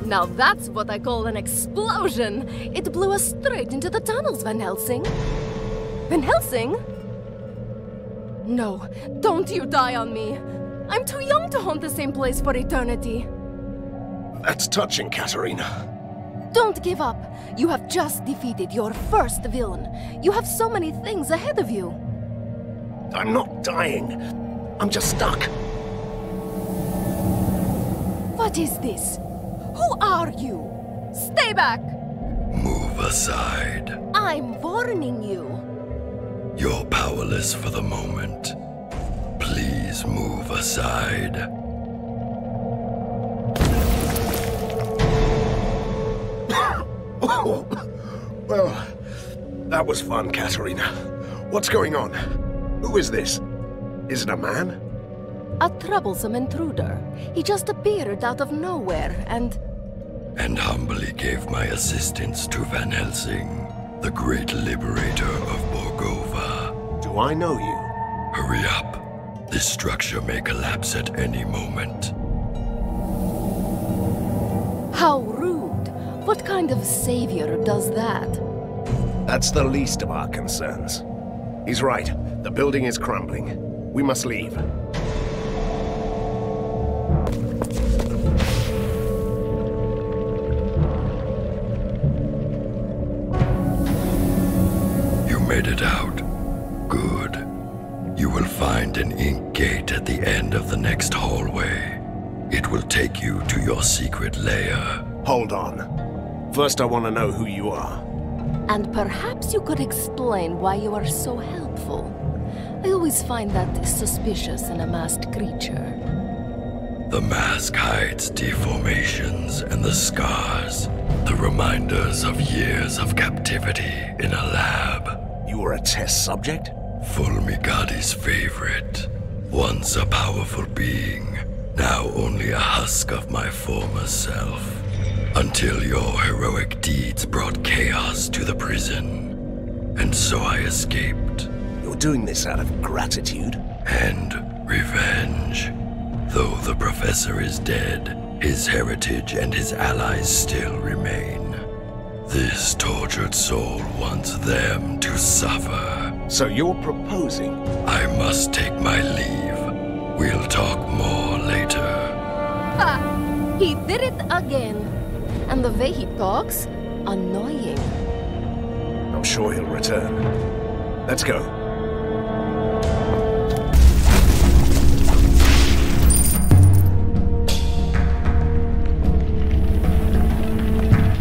Now that's what I call an explosion! It blew us straight into the tunnels, Van Helsing. Van Helsing? No, don't you die on me. I'm too young to haunt the same place for eternity. That's touching, Katerina. Don't give up. You have just defeated your first villain. You have so many things ahead of you. I'm not dying. I'm just stuck. What is this? Who are you? Stay back! Move aside. I'm warning you. You're powerless for the moment. Please move aside. Well, that was fun, Katerina. What's going on? Who is this? Is it a man? A troublesome intruder. He just appeared out of nowhere and humbly gave my assistance to Van Helsing, the great liberator of Borgova. Do I know you? Hurry up. This structure may collapse at any moment. How rude. What kind of savior does that? That's the least of our concerns. He's right. The building is crumbling. We must leave. You made it out. Good. You will find an ink gate at the end of the next hallway. It will take you to your secret lair. Hold on. First, I want to know who you are. And perhaps you could explain why you are so helpful. I always find that suspicious in a masked creature. The mask hides deformations and the scars, the reminders of years of captivity in a lab. You were a test subject? Fulmigadi's favorite. Once a powerful being, now only a husk of my former self. Until your heroic deeds brought chaos to the prison. And so I escaped. You're doing this out of gratitude? And revenge. Though the professor is dead, his heritage and his allies still remain. This tortured soul wants them to suffer. So you're proposing? I must take my leave. We'll talk more later. Ha! He did it again. And the way he talks, annoying. I'm sure he'll return. Let's go.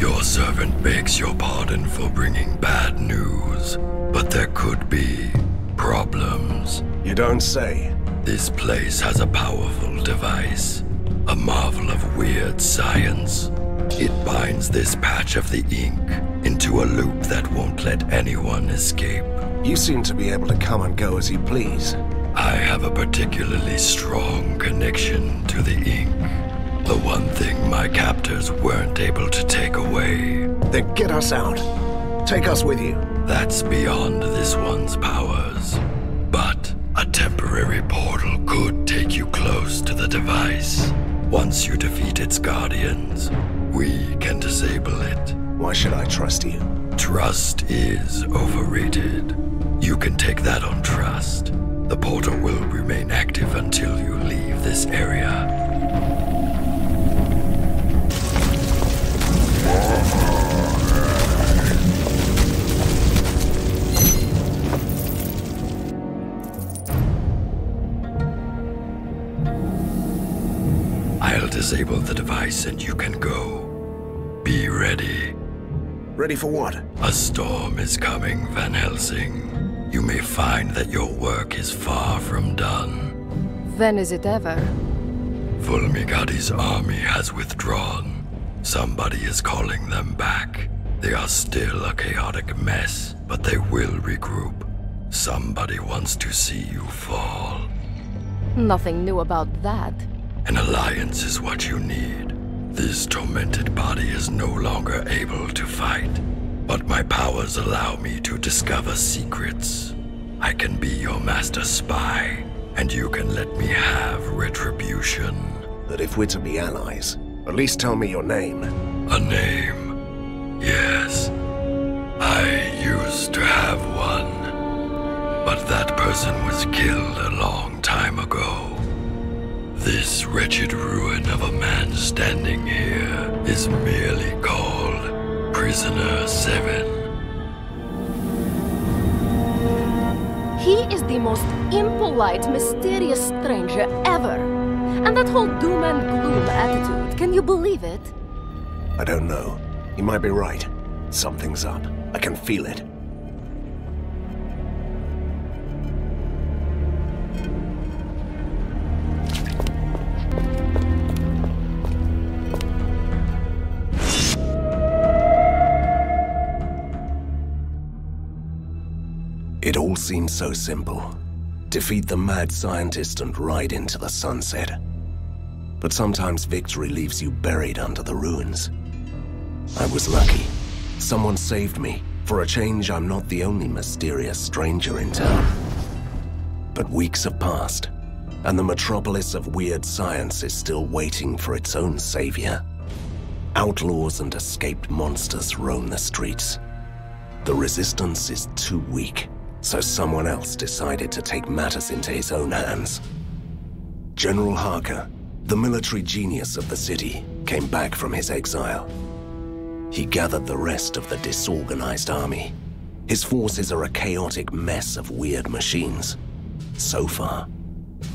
Your servant begs your pardon for bringing bad news, but there could be problems. You don't say. This place has a powerful device, a marvel of weird science. It binds this patch of the ink into a loop that won't let anyone escape. You seem to be able to come and go as you please. I have a particularly strong connection to the ink. The one thing my captors weren't able to take away. Then get us out. Take us with you. That's beyond this one's powers. But a temporary portal could take you close to the device. Once you defeat its guardians, we can disable it. Why should I trust you? Trust is overrated. You can take that on trust. The portal will remain active until you leave this area. I'll disable the device and you can go. Be ready. Ready for what? A storm is coming, Van Helsing. You may find that your work is far from done. When is it ever? Fulmigadi's army has withdrawn. Somebody is calling them back. They are still a chaotic mess, but they will regroup. Somebody wants to see you fall. Nothing new about that. An alliance is what you need. This tormented body is no longer able to fight, but my powers allow me to discover secrets. I can be your master spy, and you can let me have retribution. But if we're to be allies, At least tell me your name. A name? Yes. I used to have one. But that person was killed a long time ago. This wretched ruin of a man standing here is merely called Prisoner 7. He is the most impolite, mysterious stranger ever. And that whole doom and gloom attitude, can you believe it? I don't know. You might be right. Something's up. I can feel it. It all seems so simple. Defeat the mad scientist and ride into the sunset. But sometimes victory leaves you buried under the ruins. I was lucky. Someone saved me. For a change, I'm not the only mysterious stranger in town. But weeks have passed, and the metropolis of weird science is still waiting for its own savior. Outlaws and escaped monsters roam the streets. The resistance is too weak, so someone else decided to take matters into his own hands. General Harker, the military genius of the city, came back from his exile. He gathered the rest of the disorganized army. His forces are a chaotic mess of weird machines. So far,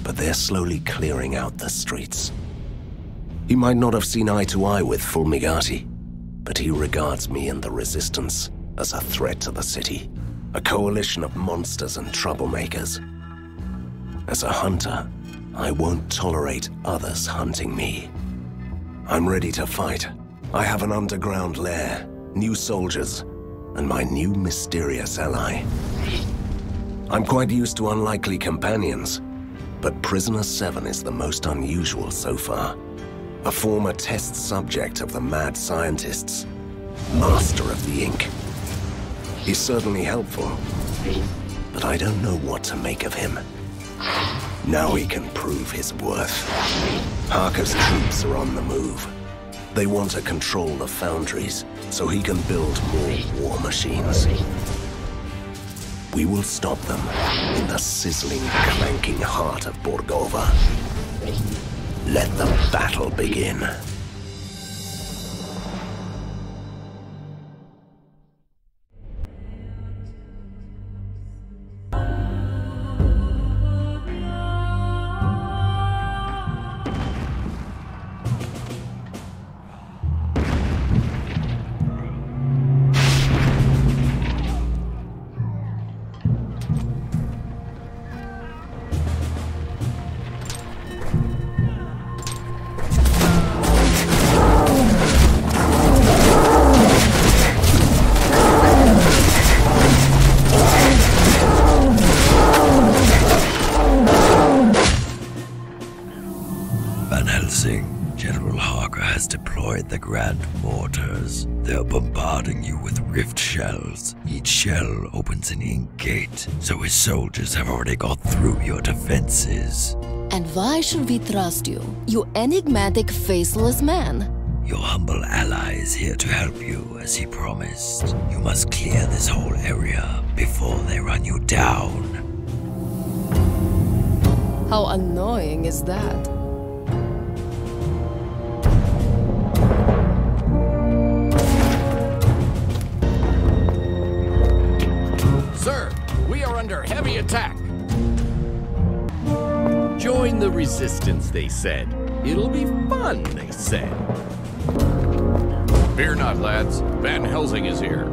but they're slowly clearing out the streets. He might not have seen eye to eye with Fulmigati, but he regards me and the Resistance as a threat to the city. A coalition of monsters and troublemakers. As a hunter, I won't tolerate others hunting me. I'm ready to fight. I have an underground lair, new soldiers, and my new mysterious ally. I'm quite used to unlikely companions, but Prisoner 7 is the most unusual so far. A former test subject of the mad scientists, master of the ink. He's certainly helpful, but I don't know what to make of him. Now he can prove his worth. Harker's troops are on the move. They want to control the foundries, so he can build more war machines. We will stop them in the sizzling, clanking heart of Borgova. Let the battle begin. Helsing, General Harker has deployed the Grand Mortars. They're bombarding you with rift shells. Each shell opens an ink gate, so his soldiers have already got through your defenses. And why should we trust you, you enigmatic, faceless man? Your humble ally is here to help you, as he promised. You must clear this whole area before they run you down. How annoying is that? Sir, we are under heavy attack. Join the resistance, they said. It'll be fun, they said. Fear not, lads. Van Helsing is here.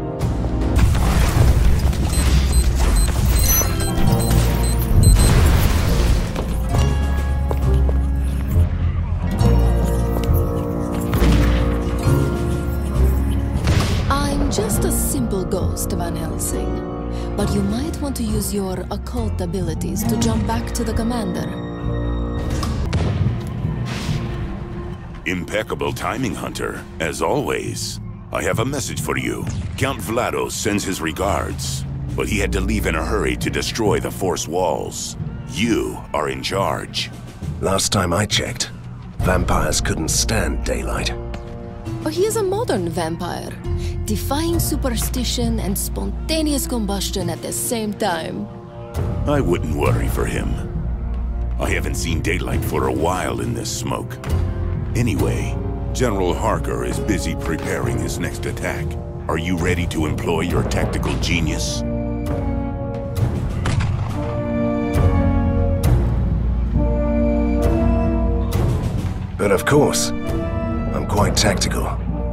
I'm just a simple ghost, Van Helsing. But you might want to use your occult abilities to jump back to the commander. Impeccable timing, Hunter, as always. I have a message for you. Count Vlados sends his regards, but he had to leave in a hurry to destroy the Force walls. You are in charge. Last time I checked, Vampires couldn't stand daylight. Oh, he is a modern vampire, defying superstition and spontaneous combustion at the same time. I wouldn't worry for him. I haven't seen daylight for a while in this smoke. Anyway, General Harker is busy preparing his next attack. Are you ready to employ your tactical genius? But of course, I'm quite tactical,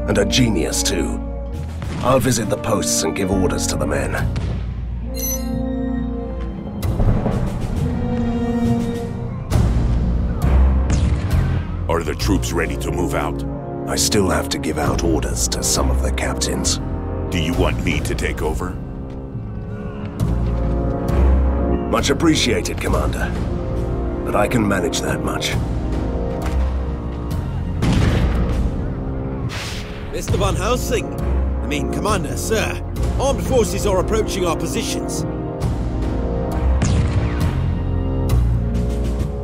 and a genius too. I'll visit the posts and give orders to the men. Are the troops ready to move out? I still have to give out orders to some of the captains. Do you want me to take over? Much appreciated, Commander. But I can manage that much. Mr. Van Helsing! Commander, sir. Armed forces are approaching our positions.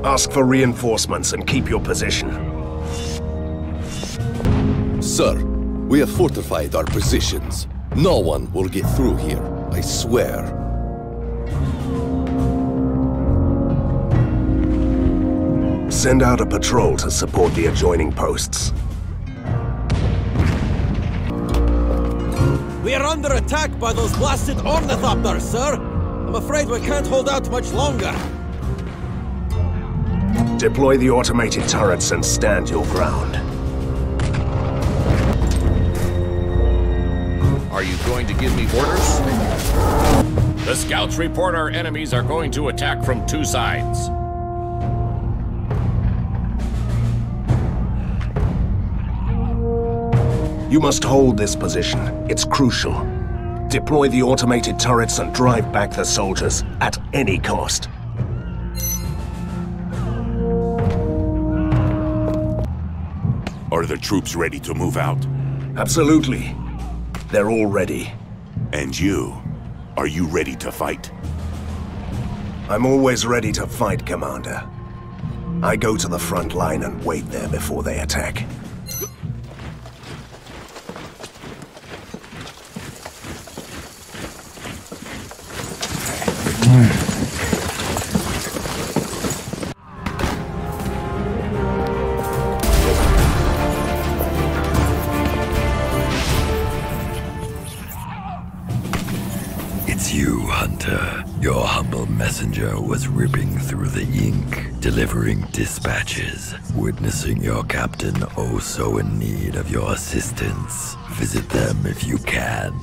Ask for reinforcements and keep your position. Sir, we have fortified our positions. No one will get through here, I swear. Send out a patrol to support the adjoining posts. We are under attack by those blasted ornithopters, sir! I'm afraid we can't hold out much longer. Deploy the automated turrets and stand your ground. Are you going to give me orders? The scouts report our enemies are going to attack from two sides. You must hold this position. It's crucial. Deploy the automated turrets and drive back the soldiers at any cost. Are the troops ready to move out? Absolutely. They're all ready. And you? Are you ready to fight? I'm always ready to fight, Commander. I go to the front line and wait there before they attack. It's you, Hunter. Your humble messenger was ripping through the ink, delivering dispatches, witnessing your captain oh so in need of your assistance. Visit them if you can.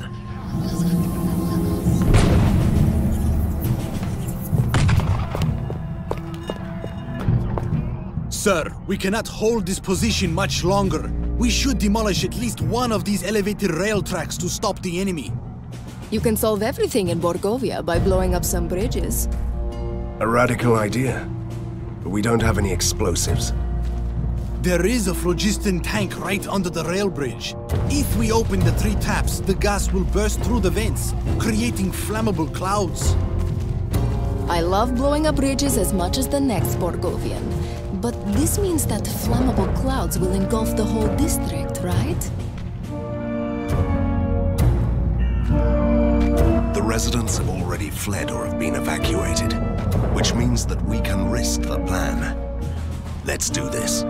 Sir, we cannot hold this position much longer. We should demolish at least one of these elevated rail tracks to stop the enemy. You can solve everything in Borgovia by blowing up some bridges. A radical idea. But we don't have any explosives. There is a phlogiston tank right under the rail bridge. If we open the 3 taps, the gas will burst through the vents, creating flammable clouds. I love blowing up bridges as much as the next Borgovian. But this means that flammable clouds will engulf the whole district, right? The residents have already fled or have been evacuated, which means that we can risk the plan. Let's do this.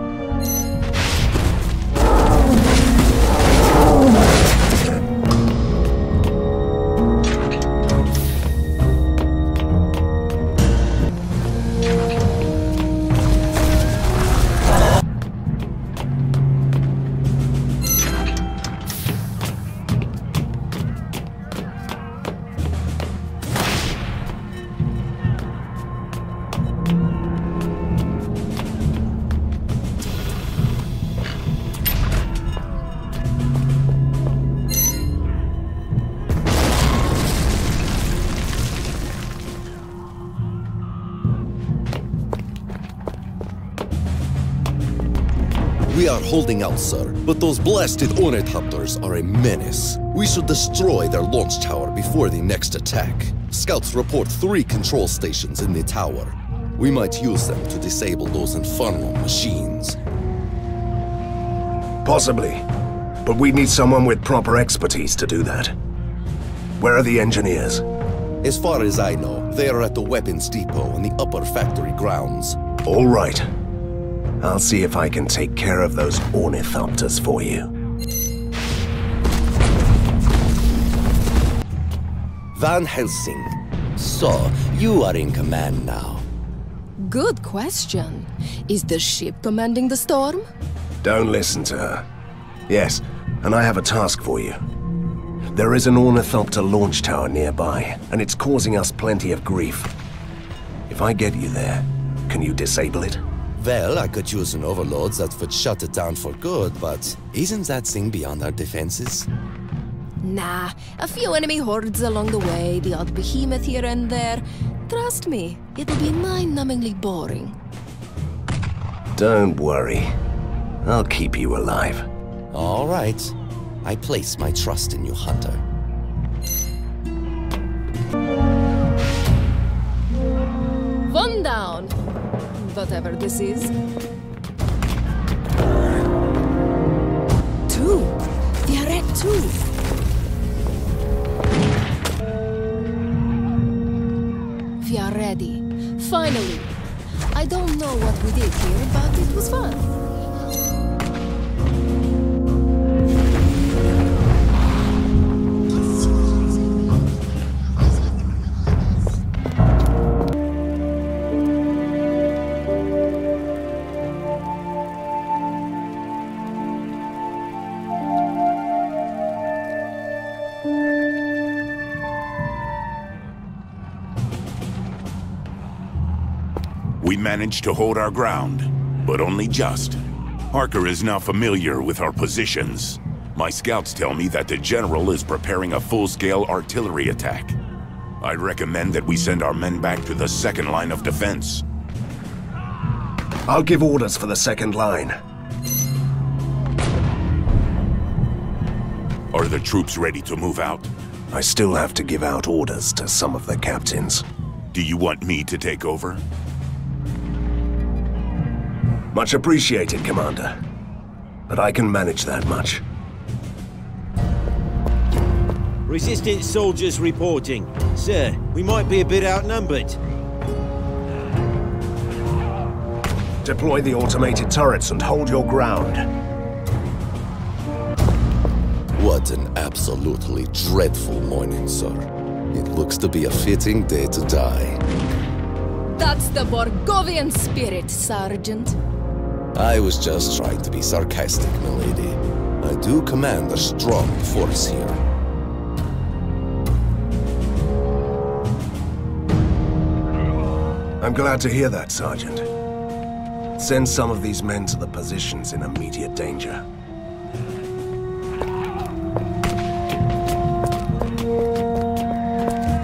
We are holding out, sir, but those blasted ornithopters are a menace. We should destroy their launch tower before the next attack. Scouts report 3 control stations in the tower. We might use them to disable those infernal machines. Possibly. But we need someone with proper expertise to do that. Where are the engineers? As far as I know, they are at the weapons depot in the upper factory grounds. All right. I'll see if I can take care of those ornithopters for you. Van Helsing. So, you are in command now. Good question. Is the ship commanding the storm? Don't listen to her. Yes, and I have a task for you. There is an ornithopter launch tower nearby, and it's causing us plenty of grief. If I get you there, can you disable it? Well, I could use an overload that would shut it down for good, but isn't that thing beyond our defenses? Nah, a few enemy hordes along the way, the odd behemoth here and there. Trust me, it'll be mind-numbingly boring. Don't worry. I'll keep you alive. All right. I place my trust in you, Hunter. One down. Whatever this is. Two. We are at two. We are ready. Finally. I don't know what we did here, but it was fun. We managed to hold our ground, but only just. Harker is now familiar with our positions. My scouts tell me that the General is preparing a full-scale artillery attack. I recommend that we send our men back to the second line of defense. I'll give orders for the second line. Are the troops ready to move out? I still have to give out orders to some of the captains. Do you want me to take over? Much appreciated, Commander. But I can manage that much. Resistance soldiers reporting. Sir, we might be a bit outnumbered. Deploy the automated turrets and hold your ground. What an absolutely dreadful morning, sir. It looks to be a fitting day to die. That's the Borgovian spirit, Sergeant. I was just trying to be sarcastic, milady. I do command a strong force here. I'm glad to hear that, Sergeant. Send some of these men to the positions in immediate danger.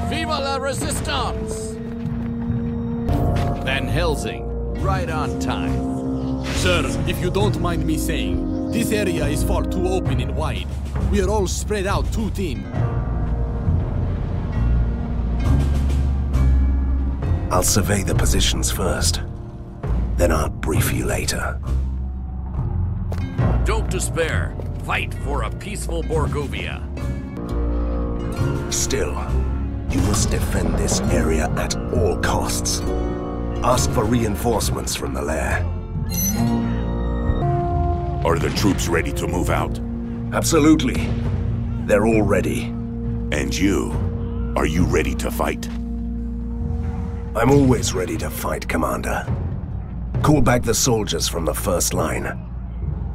Viva la Resistance! Van Helsing, right on time. Sir, if you don't mind me saying, this area is far too open and wide. We are all spread out too thin. I'll survey the positions first. Then I'll brief you later. Don't despair. Fight for a peaceful Borgovia. Still, you must defend this area at all costs. Ask for reinforcements from the lair. Are the troops ready to move out? Absolutely. They're all ready. And you? Are you ready to fight? I'm always ready to fight, Commander. Call back the soldiers from the first line.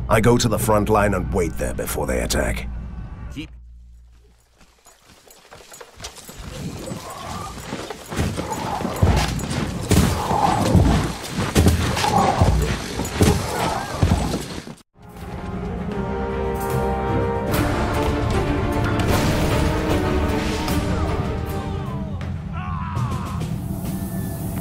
I go to the front line and wait there before they attack. Keep...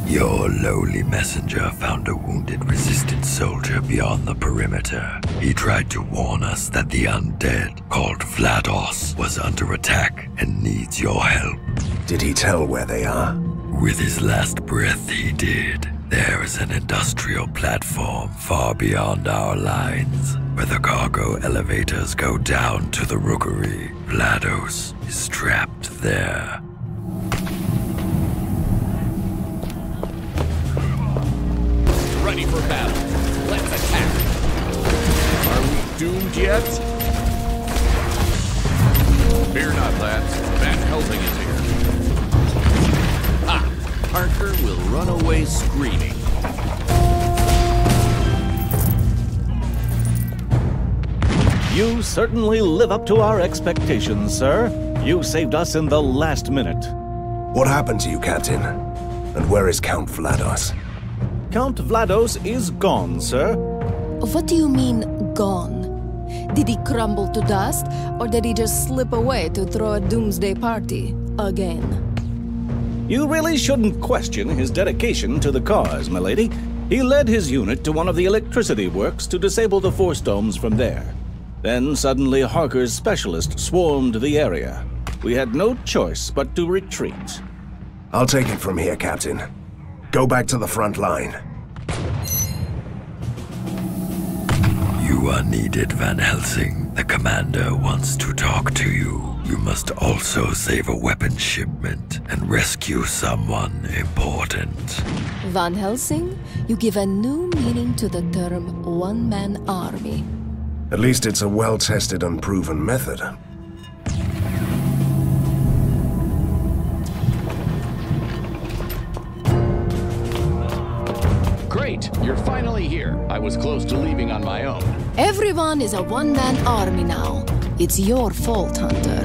Your lowly messenger found a wounded resistance soldier beyond the perimeter. He tried to warn us that the undead, called Vlados, was under attack and needs your help. Did he tell where they are? With his last breath, he did. There is an industrial platform far beyond our lines, where the cargo elevators go down to the rookery. Vlados is trapped there. Ready for battle. Let's attack. Are we doomed yet? Fear not, lads. Van Helsing is here. Ha! Harker will run away screaming. You certainly live up to our expectations, sir. You saved us in the last minute. What happened to you, Captain? And where is Count Vlados? Count Vlados is gone, sir. What do you mean, gone? Did he crumble to dust, or did he just slip away to throw a doomsday party again? You really shouldn't question his dedication to the cause, milady. He led his unit to one of the electricity works to disable the force domes from there. Then suddenly Harker's specialist swarmed the area. We had no choice but to retreat. I'll take it from here, Captain. Go back to the front line. You are needed, Van Helsing. The commander wants to talk to you. You must also save a weapon shipment and rescue someone important. Van Helsing, you give a new meaning to the term one-man army. At least it's a well-tested and proven method. Great, you're finally here. I was close to leaving on my own. Everyone is a one-man army now. It's your fault, Hunter.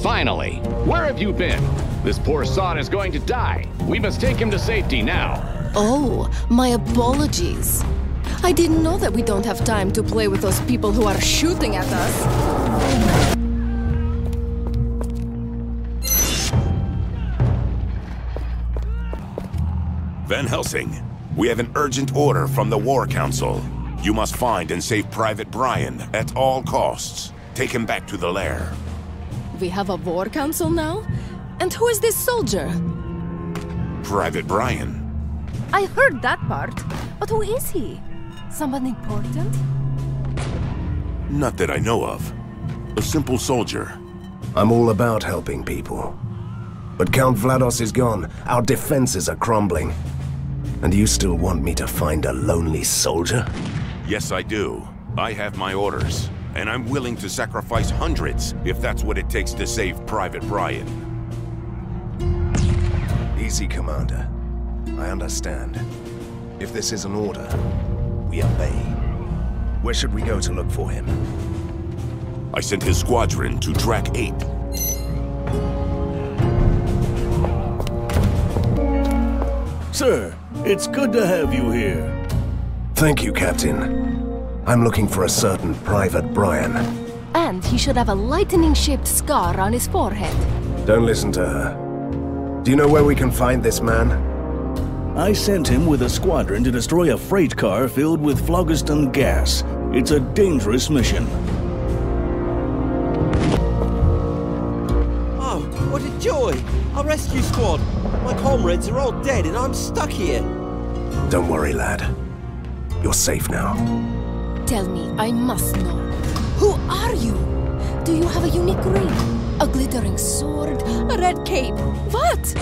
Finally! Where have you been? This poor sod is going to die. We must take him to safety now. Oh, my apologies. I didn't know that we don't have time to play with those people who are shooting at us. Van Helsing, we have an urgent order from the War Council. You must find and save Private Brian at all costs. Take him back to the lair. We have a war council now? And who is this soldier? Private Brian. I heard that part, but who is he? Someone important? Not that I know of. A simple soldier. I'm all about helping people. But Count Vlados is gone. Our defenses are crumbling. And you still want me to find a lonely soldier? Yes, I do. I have my orders. And I'm willing to sacrifice hundreds if that's what it takes to save Private Brian. Easy, Commander. I understand. If this is an order, we obey. Where should we go to look for him? I sent his squadron to Track 8. Sir, it's good to have you here. Thank you, Captain. I'm looking for a certain Private Brian. And he should have a lightning-shaped scar on his forehead. Don't listen to her. Do you know where we can find this man? I sent him with a squadron to destroy a freight car filled with phlogiston gas. It's a dangerous mission. Oh, what a joy! Our rescue squad! My comrades are all dead and I'm stuck here. Don't worry, lad. You're safe now. Tell me, I must know. Who are you? Do you have a unique ring? A glittering sword? A red cape? What?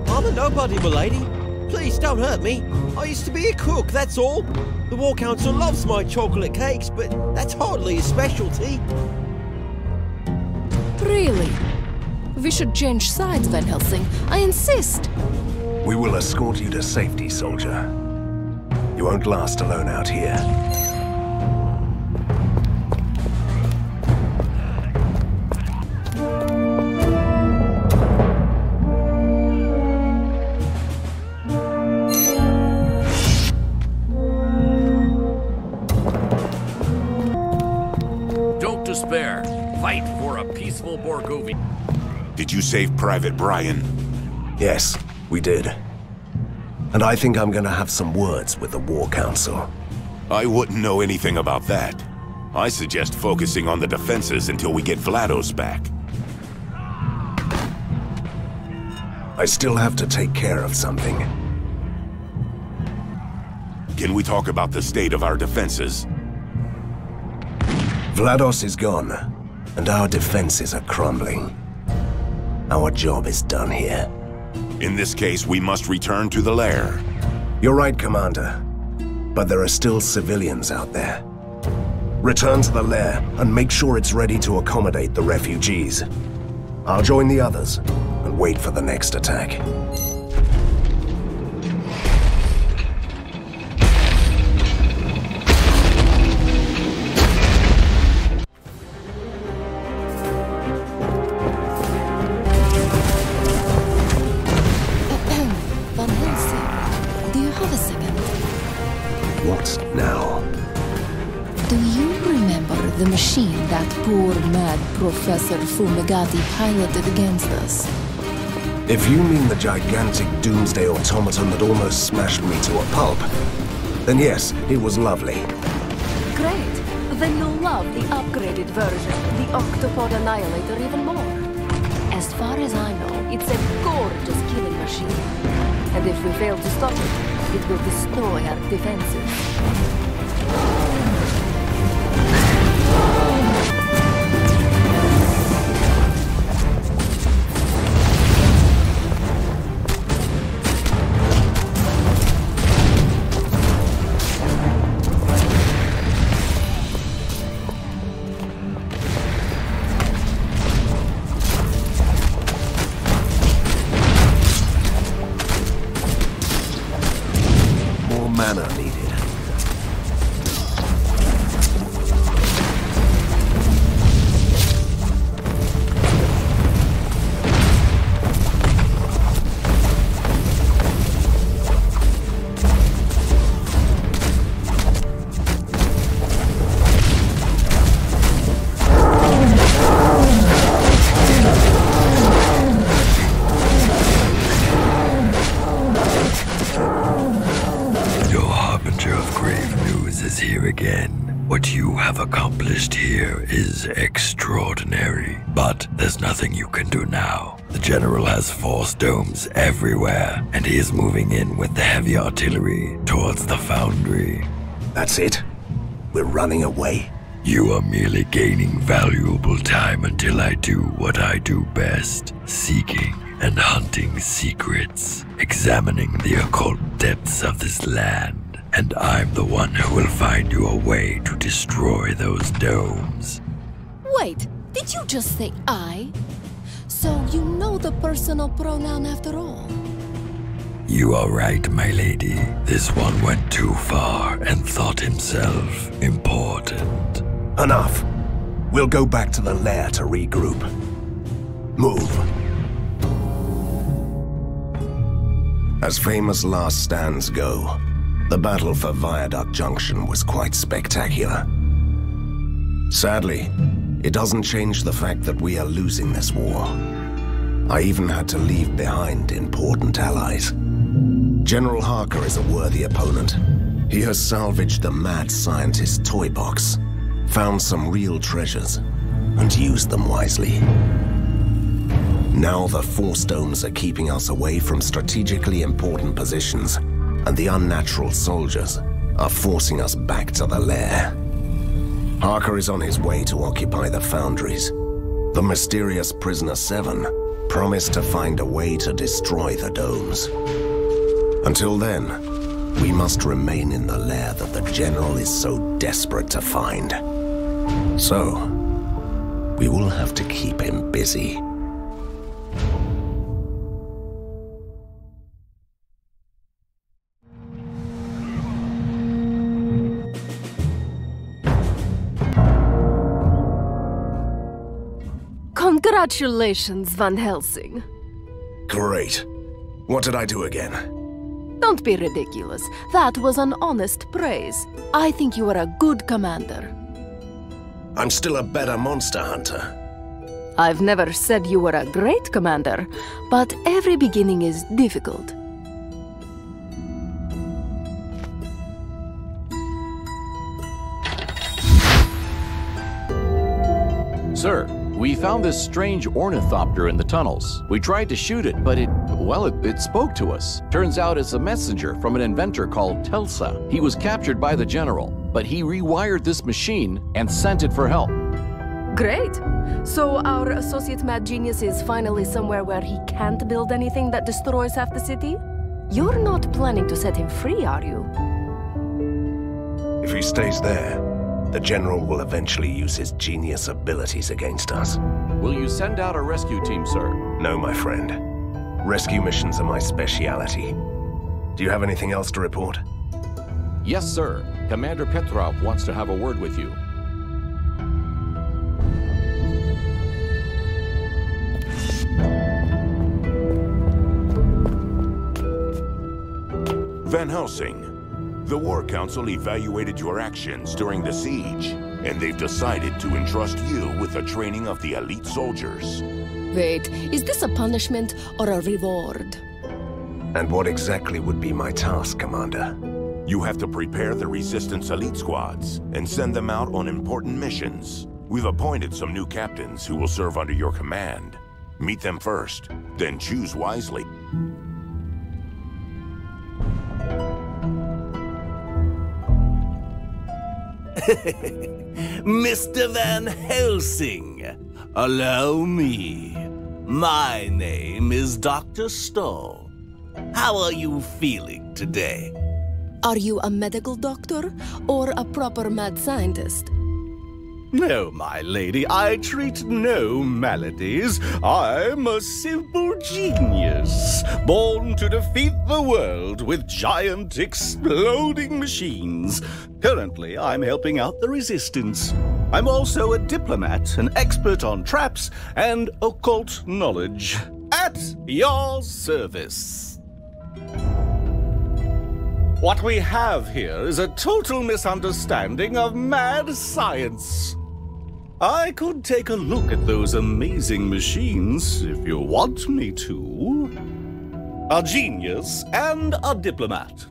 I'm a nobody, milady. Please don't hurt me. I used to be a cook, that's all. The War Council loves my chocolate cakes, but that's hardly a specialty. Really? We should change sides, Van Helsing. I insist. We will escort you to safety, soldier. You won't last alone out here. Don't despair. Fight for a peaceful Borgovi. Did you save Private Brian? Yes, we did. And I think I'm gonna have some words with the War Council. I wouldn't know anything about that. I suggest focusing on the defenses until we get Vlados back. I still have to take care of something. Can we talk about the state of our defenses? Vlados is gone, and our defenses are crumbling. Our job is done here. In this case, we must return to the lair. You're right, Commander. But there are still civilians out there. Return to the lair and make sure it's ready to accommodate the refugees. I'll join the others and wait for the next attack. Van Helsing, do you have a second? What now? Do you remember the machine that poor mad Professor Fumigati piloted against us? If you mean the gigantic doomsday automaton that almost smashed me to a pulp, then yes, it was lovely. Great. Then you'll love the upgraded version, the Octopod Annihilator, even more. As far as I know, it's a gorgeous killing machine. And if we fail to stop it, it will destroy our defenses. Mana needed. Is here again. What you have accomplished here is extraordinary, but there's nothing you can do now. The General has force domes everywhere, and he is moving in with the heavy artillery towards the foundry. That's it? We're running away? You are merely gaining valuable time until I do what I do best, seeking and hunting secrets, examining the occult depths of this land. And I'm the one who will find you a way to destroy those domes. Wait, did you just say I? So you know the personal pronoun after all? You are right, my lady. This one went too far and thought himself important. Enough. We'll go back to the lair to regroup. Move. As famous last stands go, the battle for Viaduct Junction was quite spectacular. Sadly, it doesn't change the fact that we are losing this war. I even had to leave behind important allies. General Harker is a worthy opponent. He has salvaged the mad scientist toy box, found some real treasures, and used them wisely. Now the force domes are keeping us away from strategically important positions, and the unnatural soldiers are forcing us back to the lair. Harker is on his way to occupy the foundries. The mysterious Prisoner 7 promised to find a way to destroy the domes. Until then, we must remain in the lair that the General is so desperate to find. So, we will have to keep him busy. Congratulations, Van Helsing. Great. What did I do again? Don't be ridiculous. That was an honest praise. I think you are a good commander. I'm still a better monster hunter. I've never said you were a great commander, but every beginning is difficult. Sir, we found this strange ornithopter in the tunnels. We tried to shoot it, but it spoke to us. Turns out it's a messenger from an inventor called Telsa. He was captured by the general, but he rewired this machine and sent it for help. Great. So our associate mad genius is finally somewhere where he can't build anything that destroys half the city? You're not planning to set him free, are you? If he stays there, the General will eventually use his genius abilities against us. Will you send out a rescue team, sir? No, my friend. Rescue missions are my speciality. Do you have anything else to report? Yes, sir. Commander Petrov wants to have a word with you. Van Helsing, the War Council evaluated your actions during the siege, and they've decided to entrust you with the training of the elite soldiers. Wait, is this a punishment or a reward? And what exactly would be my task, Commander? You have to prepare the Resistance elite squads and send them out on important missions. We've appointed some new captains who will serve under your command. Meet them first, then choose wisely. Mr. Van Helsing, allow me. My name is Dr. Stoll. How are you feeling today? Are you a medical doctor or a proper mad scientist? No, my lady, I treat no maladies. I'm a simple genius, born to defeat the world with giant exploding machines. Currently, I'm helping out the Resistance. I'm also a diplomat, an expert on traps and occult knowledge. At your service. What we have here is a total misunderstanding of mad science. I could take a look at those amazing machines if you want me to. A genius and a diplomat.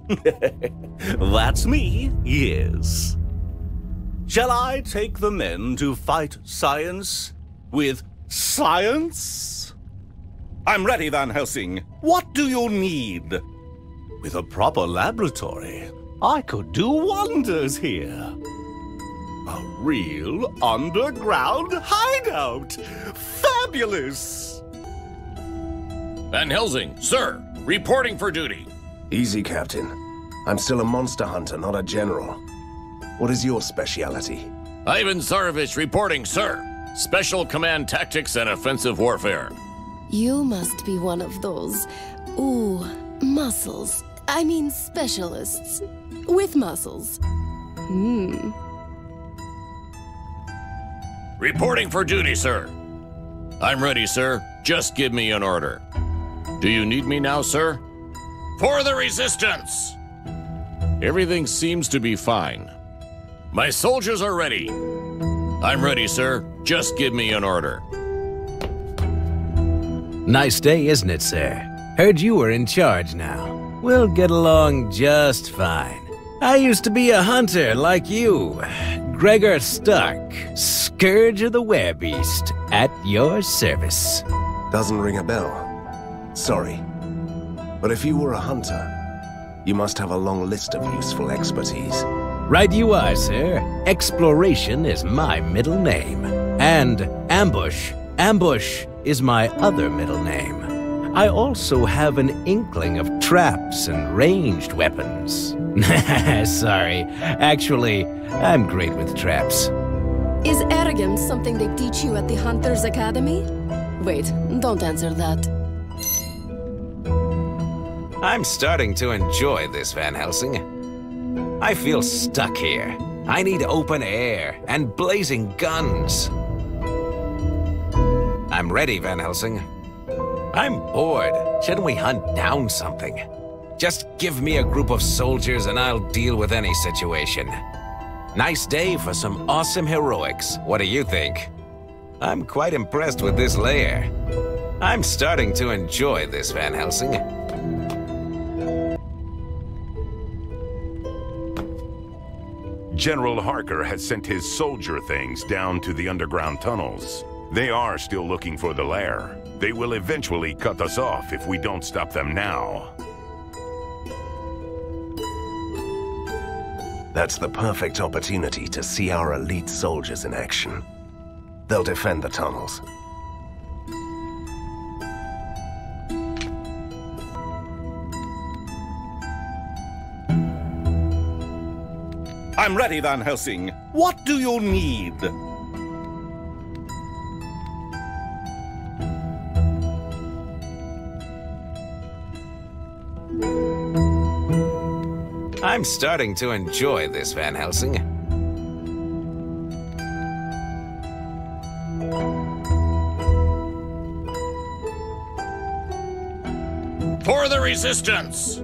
That's me, yes. Shall I take the men to fight science with science? I'm ready, Van Helsing. What do you need? With a proper laboratory, I could do wonders here. A real underground hideout! Fabulous! Van Helsing, sir, reporting for duty. Easy, Captain. I'm still a monster hunter, not a general. What is your speciality? Ivan Tsarevich reporting, sir. Special Command Tactics and Offensive Warfare. You must be one of those, muscles. I mean specialists. With muscles. Reporting for duty, sir. I'm ready, sir. Just give me an order. Do you need me now, sir? For the Resistance! Everything seems to be fine. My soldiers are ready. I'm ready, sir. Just give me an order. Nice day, isn't it, sir? Heard you were in charge now. We'll get along just fine. I used to be a hunter like you. Gregor Stark, Scourge of the Werebeast, at your service. Doesn't ring a bell. Sorry. But if you were a hunter, you must have a long list of useful expertise. Right you are, sir. Exploration is my middle name. And Ambush. Ambush is my other middle name. I also have an inkling of traps and ranged weapons. Sorry. Actually, I'm great with traps. Is arrogance something they teach you at the Hunters Academy? Wait, don't answer that. I'm starting to enjoy this, Van Helsing. I feel stuck here. I need open air and blazing guns. I'm ready, Van Helsing. I'm bored. Shouldn't we hunt down something? Just give me a group of soldiers and I'll deal with any situation. Nice day for some awesome heroics. What do you think? I'm quite impressed with this lair. I'm starting to enjoy this, Van Helsing. General Harker has sent his soldier things down to the underground tunnels. They are still looking for the lair. They will eventually cut us off if we don't stop them now. That's the perfect opportunity to see our elite soldiers in action. They'll defend the tunnels. I'm ready, Van Helsing. What do you need? I'm starting to enjoy this, Van Helsing. For the resistance!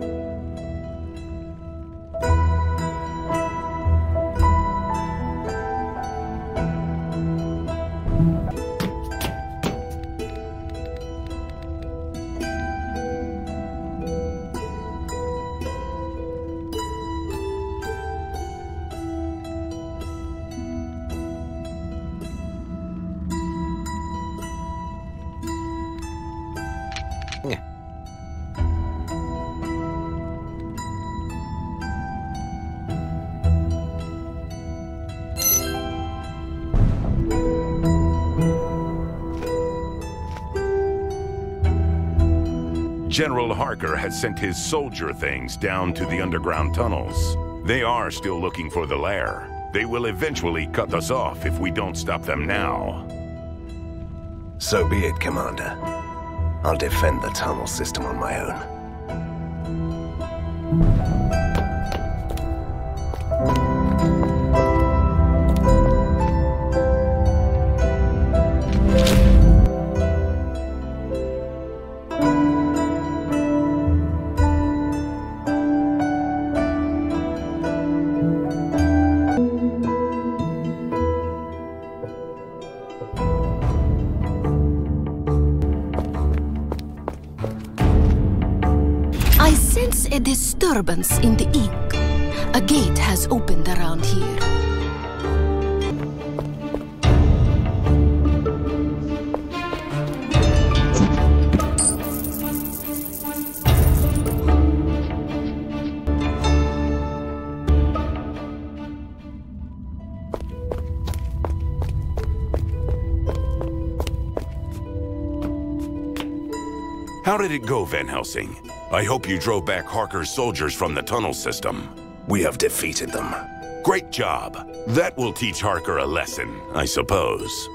General Harker has sent his soldier things down to the underground tunnels. They are still looking for the lair. They will eventually cut us off if we don't stop them now. So be it, Commander. I'll defend the tunnel system on my own. A disturbance in the ink. A gate has opened around here. How did it go, Van Helsing? I hope you drove back Harker's soldiers from the tunnel system. We have defeated them. Great job. That will teach Harker a lesson, I suppose.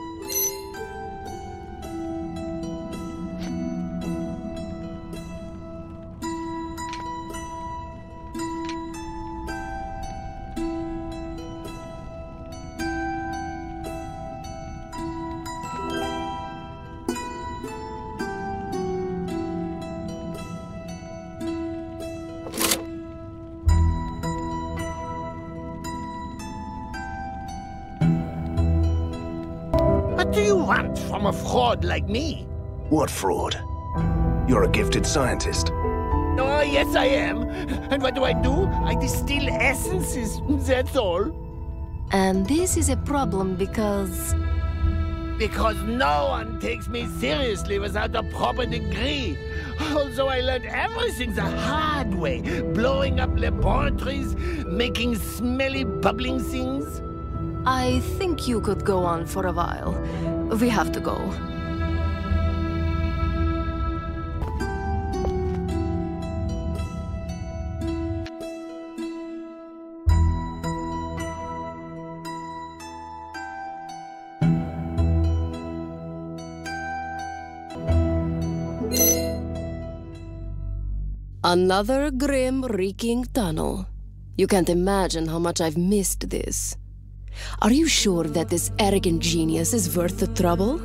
What do you want from a fraud like me? What fraud? You're a gifted scientist. Oh, yes, I am. And what do? I distill essences, that's all. And this is a problem because... Because no one takes me seriously without a proper degree. Although I learned everything the hard way. Blowing up laboratories, making smelly, bubbling things. I think you could go on for a while. We have to go. Another grim, reeking tunnel. You can't imagine how much I've missed this. Are you sure that this arrogant genius is worth the trouble?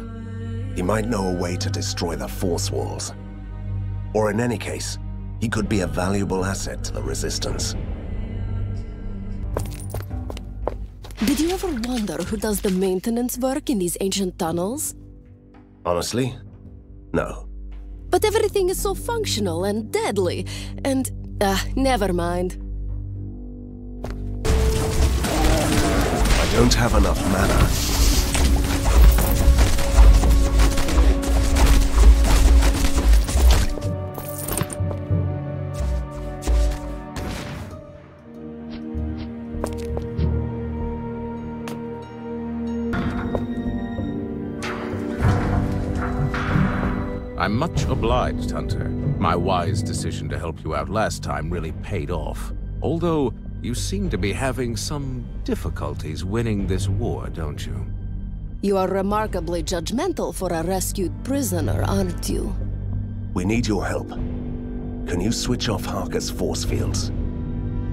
He might know a way to destroy the force walls. Or in any case, he could be a valuable asset to the Resistance. Did you ever wonder who does the maintenance work in these ancient tunnels? Honestly, no. But everything is so functional and deadly, and... never mind. don't have enough mana. I'm much obliged, Hunter. My wise decision to help you out last time really paid off. Although, you seem to be having some difficulties winning this war, don't you? You are remarkably judgmental for a rescued prisoner, aren't you? We need your help. Can you switch off Harker's force fields?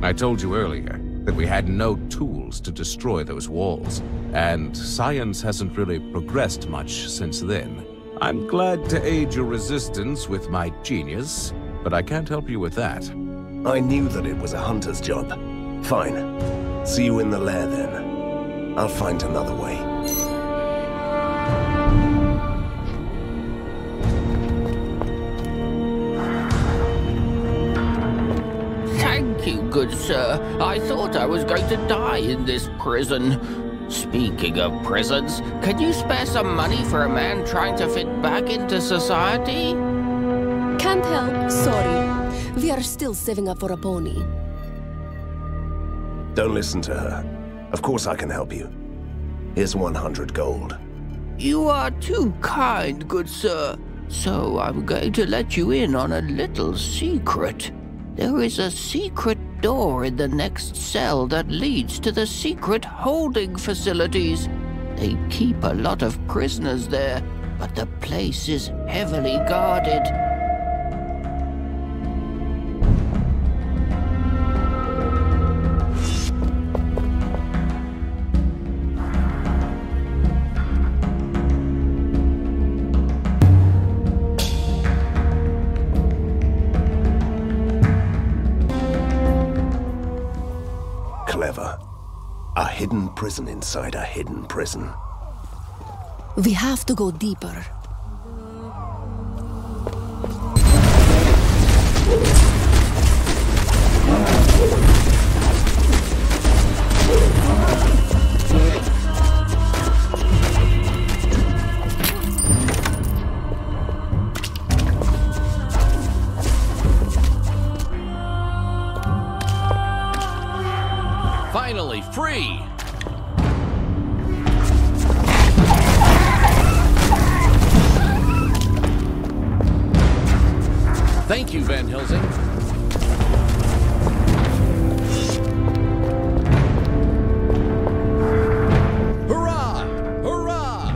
I told you earlier that we had no tools to destroy those walls, and science hasn't really progressed much since then. I'm glad to aid your resistance with my genius, but I can't help you with that. I knew that it was a hunter's job. Fine. See you in the lair then. I'll find another way. Thank you, good sir. I thought I was going to die in this prison. Speaking of prisons, can you spare some money for a man trying to fit back into society? Can't help, sorry. We are still saving up for a pony. Don't listen to her. Of course I can help you. Here's 100 gold. You are too kind, good sir. So I'm going to let you in on a little secret. There is a secret door in the next cell that leads to the secret holding facilities. They keep a lot of prisoners there, but the place is heavily guarded. Clever. A hidden prison inside a hidden prison. We have to go deeper. Finally free! Thank you, Van Helsing. Hurrah! Hurrah!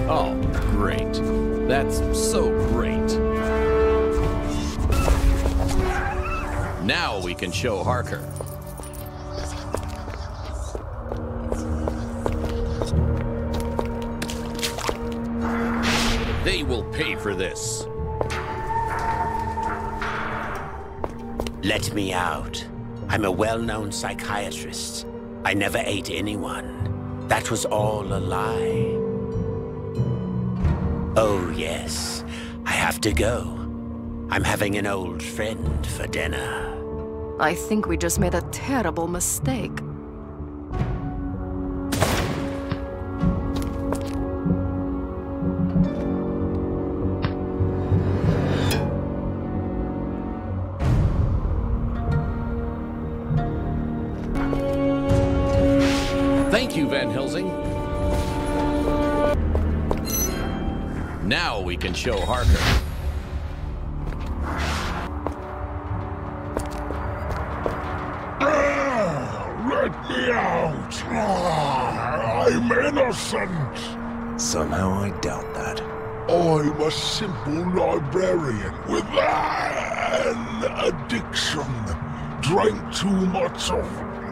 Oh, great. That's so great. Now we can show Harker. They will pay for this. Let me out. I'm a well-known psychiatrist. I never ate anyone. That was all a lie. Oh, yes. I have to go. I'm having an old friend for dinner. I think we just made a terrible mistake. Thank you, Van Helsing. Now we can show Harker. Let me out! I'm innocent! Somehow I doubt that. I'm a simple librarian with an addiction. Drank too much of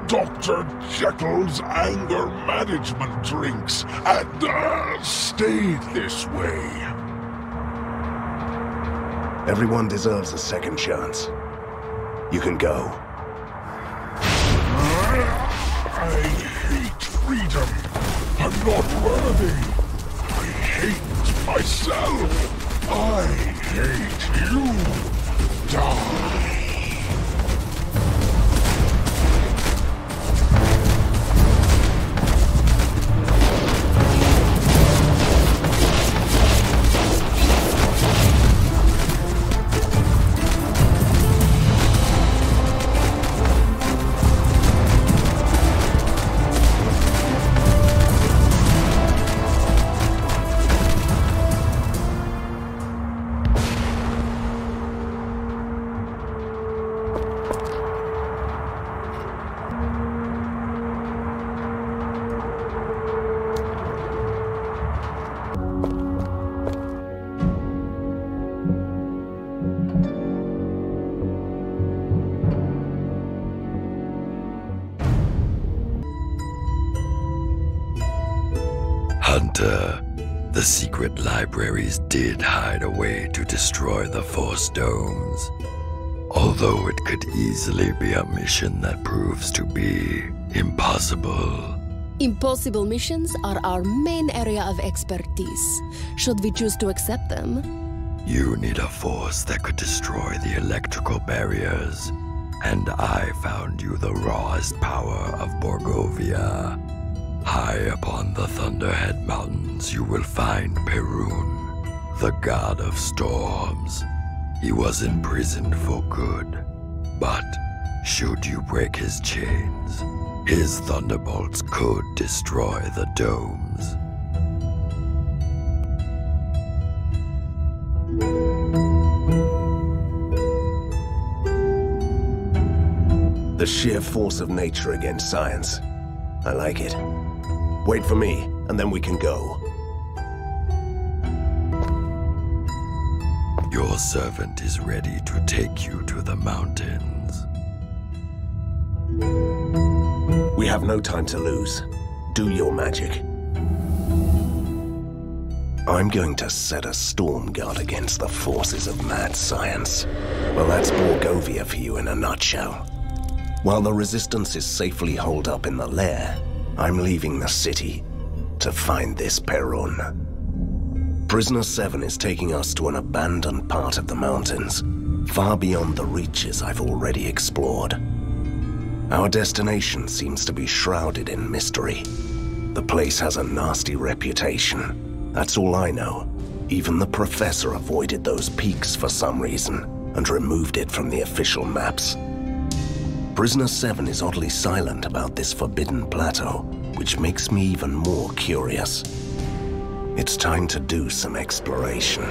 Dr. Jekyll's anger management drinks and stayed this way. Everyone deserves a second chance. You can go. I hate freedom. I'm not worthy. I hate myself. I hate you. Die. Sir, the secret libraries did hide a way to destroy the Force Domes. Although it could easily be a mission that proves to be impossible. Impossible missions are our main area of expertise. Should we choose to accept them? You need a force that could destroy the electrical barriers. And I found you the rawest power of Borgovia. High upon the Thunderhead Mountains you will find Perun, the god of storms. He was imprisoned for good, but should you break his chains, his thunderbolts could destroy the domes. The sheer force of nature against science. I like it. Wait for me, and then we can go. Your servant is ready to take you to the mountains. We have no time to lose. Do your magic. I'm going to set a storm guard against the forces of mad science. Well, that's Borgovia for you in a nutshell. While the Resistance is safely holed up in the lair, I'm leaving the city to find this Perun. Prisoner 7 is taking us to an abandoned part of the mountains, far beyond the reaches I've already explored. Our destination seems to be shrouded in mystery. The place has a nasty reputation. That's all I know. Even the professor avoided those peaks for some reason, and removed it from the official maps. Prisoner 7 is oddly silent about this forbidden plateau, which makes me even more curious. It's time to do some exploration.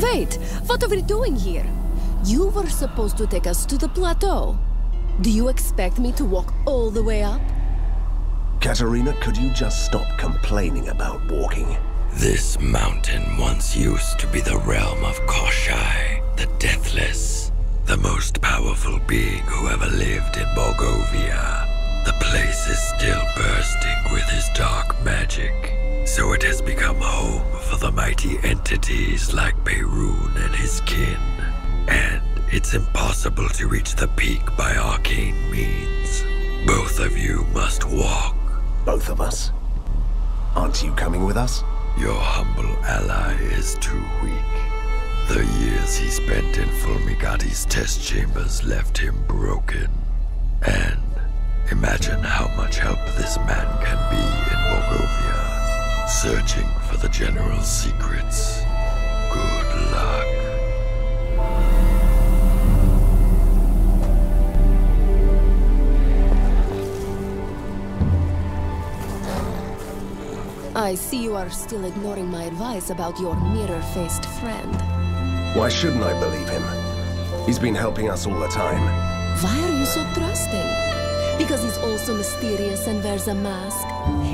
Wait, what are we doing here? You were supposed to take us to the plateau. Do you expect me to walk all the way up? Katerina, could you just stop complaining about walking? This mountain once used to be the realm of Koshai, the Deathless, the most powerful being who ever lived in Borgovia. The place is still bursting with his dark magic, so it has become home for the mighty entities like Perun and his kin. And it's impossible to reach the peak by arcane means. Both of you must walk. Both of us? Aren't you coming with us? Your humble ally is too weak. The years he spent in Fulmigati's test chambers left him broken. And imagine how much help this man can be in Borgovia, searching for the General's secrets. Good luck. I see you are still ignoring my advice about your mirror-faced friend. Why shouldn't I believe him? He's been helping us all the time. Why are you so trusting? Because he's also mysterious and wears a mask?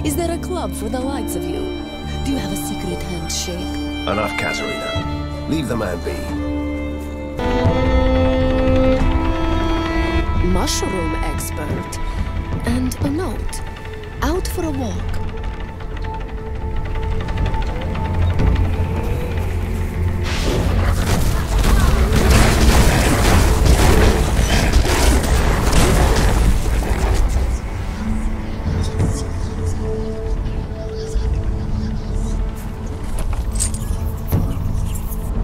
Is there a club for the likes of you? Do you have a secret handshake? Enough, Katerina. Leave the man be. Mushroom expert. And a note. Out for a walk.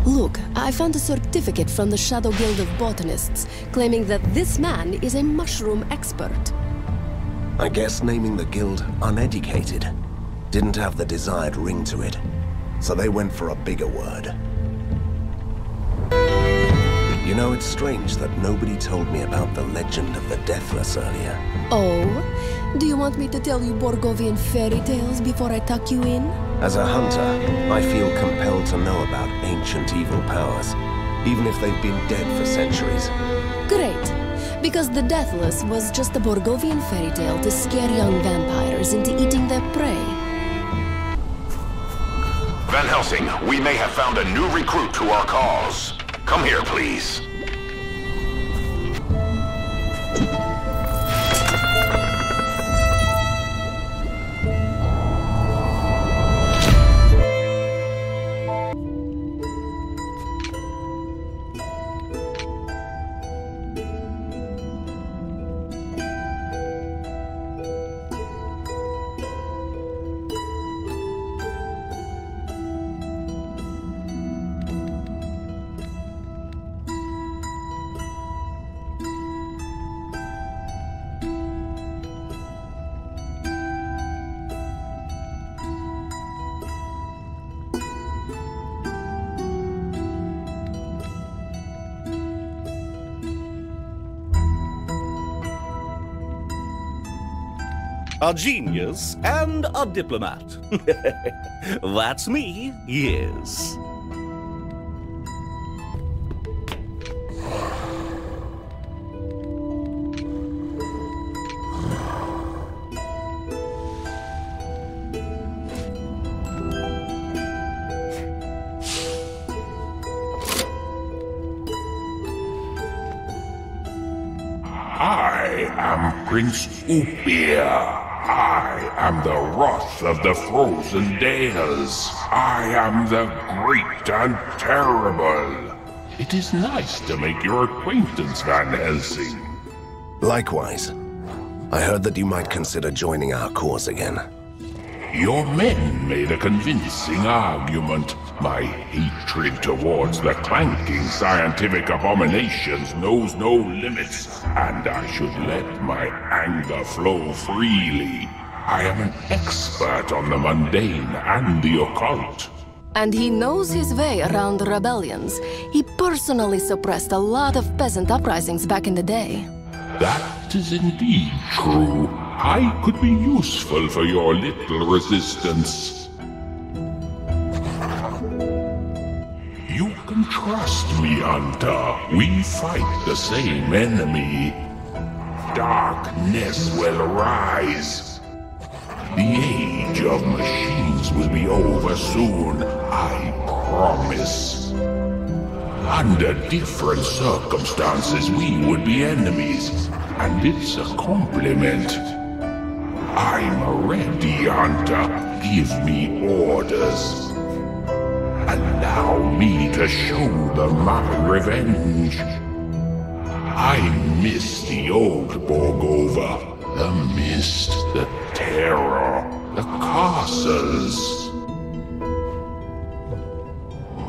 Look, I found a certificate from the Shadow Guild of Botanists, claiming that this man is a mushroom expert. I guess naming the guild uneducated didn't have the desired ring to it, so they went for a bigger word. You know, it's strange that nobody told me about the legend of the Deathless earlier. Oh? Do you want me to tell you Borgovian fairy tales before I tuck you in? As a hunter, I feel compelled to know about ancient evil powers, even if they've been dead for centuries. Great, because the Deathless was just a Borgovian fairy tale to scare young vampires into eating their prey. Van Helsing, we may have found a new recruit to our cause. Come here, please. A genius and a diplomat. That's me, yes. I am Prince Upir. I am the wrath of the frozen dales. I am the great and terrible. It is nice to make your acquaintance, Van Helsing. Likewise. I heard that you might consider joining our cause again. Your men made a convincing argument. My hatred towards the clanking scientific abominations knows no limits, and I should let my anger flow freely. I am an expert on the mundane and the occult. And he knows his way around rebellions. He personally suppressed a lot of peasant uprisings back in the day. That is indeed true. I could be useful for your little resistance. You can trust me, Hunter. We fight the same enemy. Darkness will rise. The age of machines will be over soon, I promise. Under different circumstances, we would be enemies, and it's a compliment. I'm ready, Hunter. Give me orders. Allow me to show them my revenge. I miss the old Borgova, the mist, the terror, the castles.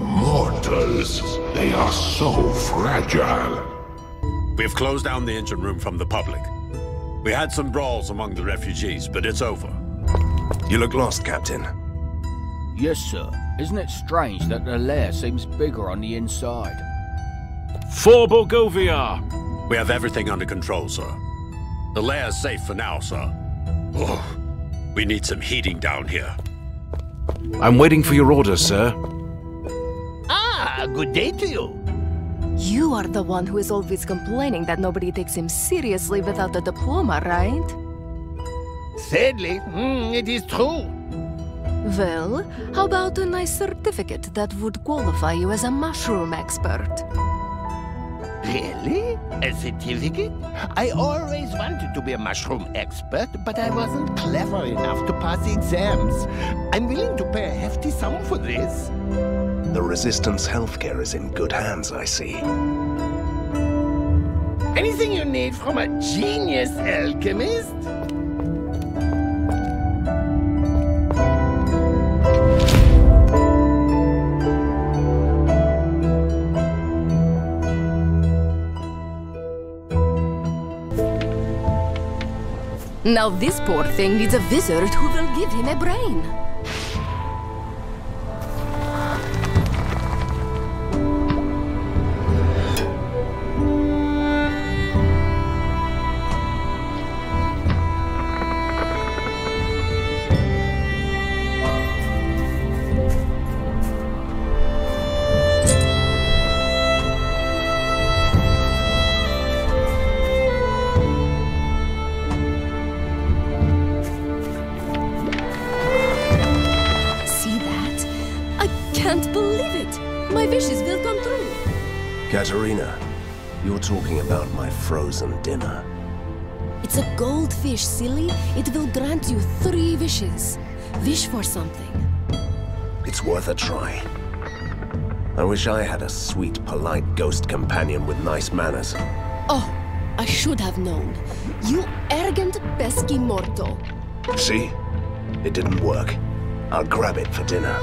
Mortals, they are so fragile. We've closed down the engine room from the public. We had some brawls among the refugees, but it's over. You look lost, Captain. Yes, sir. Isn't it strange that the lair seems bigger on the inside? For Borgovia! We have everything under control, sir. The lair's safe for now, sir. Oh, we need some heating down here. I'm waiting for your orders, sir. Ah, good day to you. You are the one who is always complaining that nobody takes him seriously without a diploma, right? Sadly, it is true. Well, how about a nice certificate that would qualify you as a mushroom expert? Really? A certificate? I always wanted to be a mushroom expert, but I wasn't clever enough to pass the exams. I'm willing to pay a hefty sum for this. The Resistance healthcare is in good hands, I see. Anything you need from a genius alchemist? Now this poor thing needs a wizard who will give him a brain. Katerina, you're talking about my frozen dinner. It's a goldfish, silly. It will grant you 3 wishes. Wish for something. It's worth a try. I wish I had a sweet, polite ghost companion with nice manners. Oh, I should have known. You arrogant, pesky mortal. See? It didn't work. I'll grab it for dinner.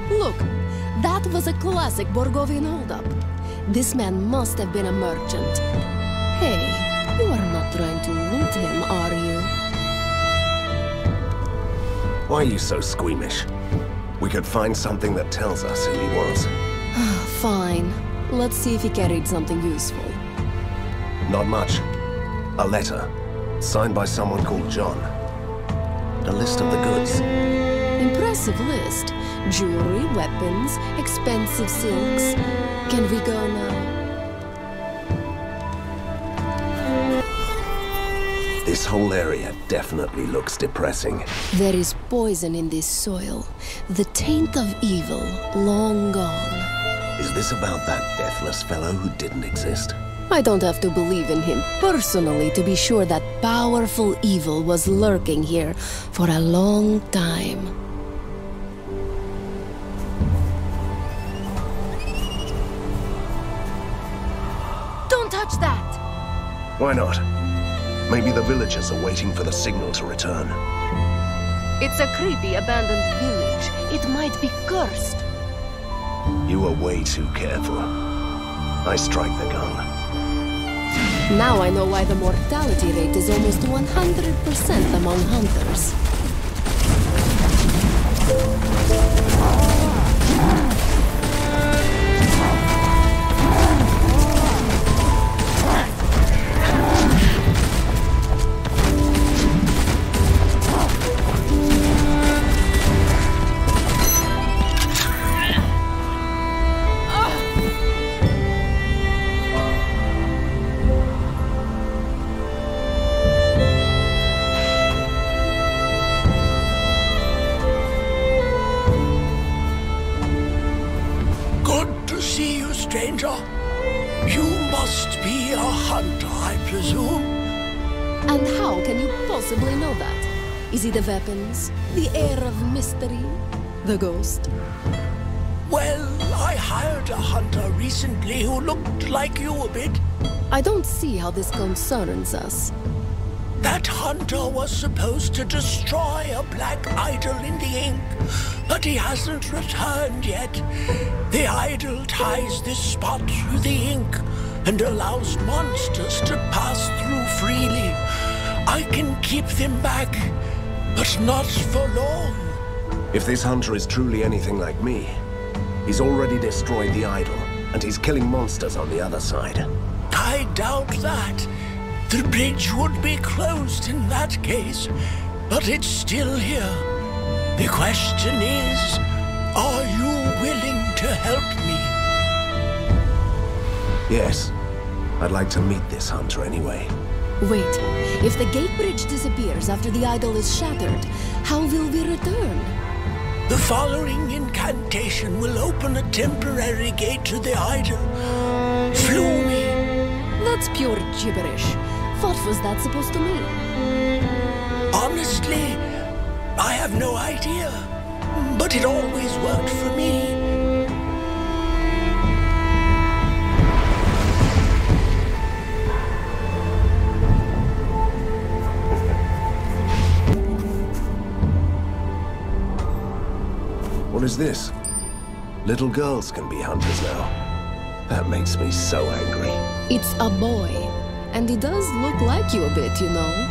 Look, that was a classic Borgovian holdup. This man must have been a merchant. Hey, you are not trying to loot him, are you? Why are you so squeamish? We could find something that tells us who he was. Fine. Let's see if he carried something useful. Not much. A letter, signed by someone called John. A list of the goods. Impressive list. Jewelry, weapons, expensive silks. Can we go now? This whole area definitely looks depressing. There is poison in this soil. The taint of evil, long gone. Is this about that deathless fellow who didn't exist? I don't have to believe in him personally to be sure that powerful evil was lurking here for a long time. Don't touch that! Why not? Maybe the villagers are waiting for the signal to return. It's a creepy abandoned village. It might be cursed. You are way too careful. I strike the gun. Now I know why the mortality rate is almost 100% among hunters. Stranger, you must be a hunter, I presume. And how can you possibly know that? Is it the weapons? The air of mystery? The ghost? Well, I hired a hunter recently who looked like you a bit. I don't see how this concerns us. That hunter was supposed to destroy a black idol in the ink, but he hasn't returned yet. The idol ties this spot through the ink and allows monsters to pass through freely. I can keep them back, but not for long. If this hunter is truly anything like me, he's already destroyed the idol, and he's killing monsters on the other side. I doubt that. The bridge would be closed in that case, but it's still here. The question is, are you willing to help me? Yes. I'd like to meet this hunter anyway. Wait, if the gate bridge disappears after the idol is shattered, how will we return? The following incantation will open a temporary gate to the idol. Flumi. That's pure gibberish. What was that supposed to mean? Honestly, I have no idea. But it always worked for me. What is this? Little girls can be hunters now. That makes me so angry. It's a boy. And he does look like you a bit, you know.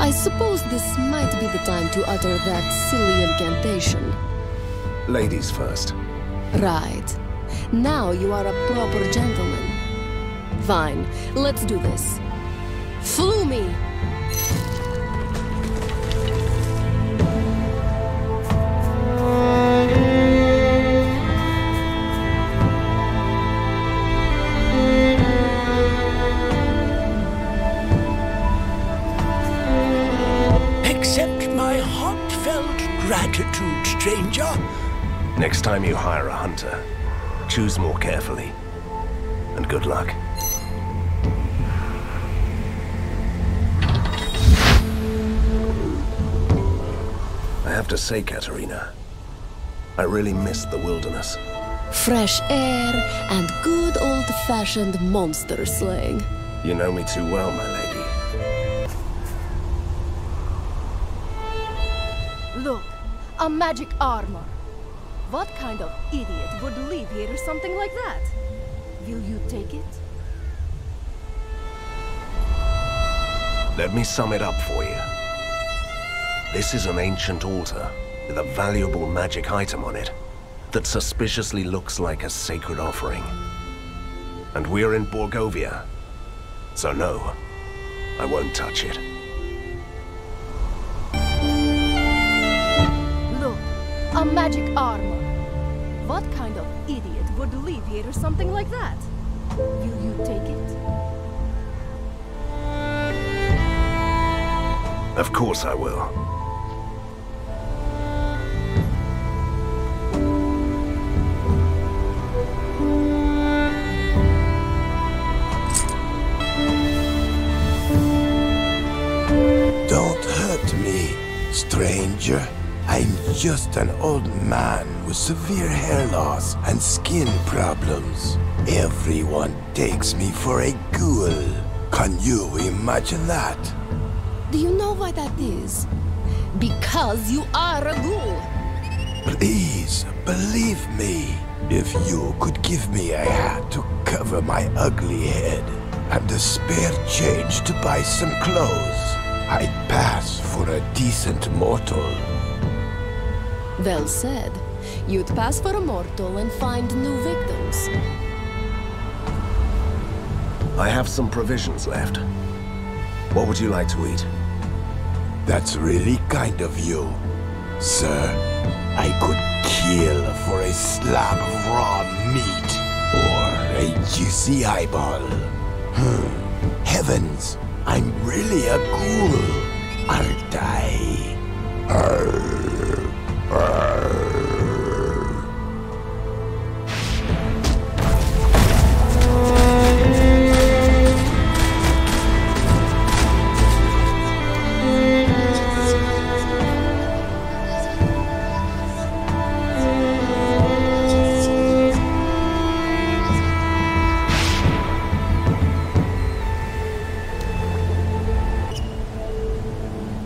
I suppose this might be the time to utter that silly incantation. Ladies first. Right. Now you are a proper gentleman. Fine, let's do this. Flew me! Accept my heartfelt gratitude, stranger. Next time you hire a hunter, choose more carefully. And good luck. I have to say, Katerina, I really missed the wilderness. Fresh air and good old-fashioned monster slaying. You know me too well, my lady. Look, a magic armor. What kind of idiot would live here or something like that? Will you take it? Let me sum it up for you. This is an ancient altar with a valuable magic item on it that suspiciously looks like a sacred offering. And we're in Borgovia, so no, I won't touch it. Look, a magic armor. What kind of idiot would live here or something like that? Will you take it? Of course I will. Don't hurt me, stranger. I'm just an old man with severe hair loss and skin problems. Everyone takes me for a ghoul. Can you imagine that? Do you know why that is? Because you are a ghoul. Please, believe me. If you could give me a hat to cover my ugly head and a spare change to buy some clothes, I'd pass for a decent mortal. Well said. You'd pass for a mortal and find new victims. I have some provisions left. What would you like to eat? That's really kind of you, sir. I could kill for a slab of raw meat or a juicy eyeball. Heavens, I'm really a ghoul, aren't I?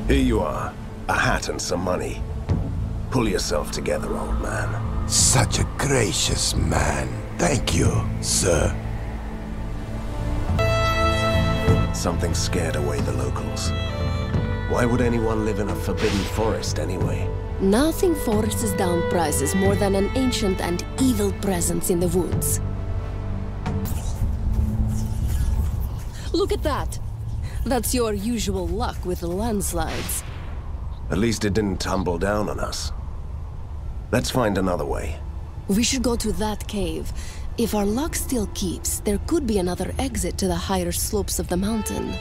Here you are. A hat and some money. Pull yourself together, old man. Such a gracious man. Thank you, sir. Something scared away the locals. Why would anyone live in a forbidden forest anyway? Nothing forces down prices more than an ancient and evil presence in the woods. Look at that! That's your usual luck with the landslides. At least it didn't tumble down on us. Let's find another way. We should go to that cave. If our luck still keeps, there could be another exit to the higher slopes of the mountain.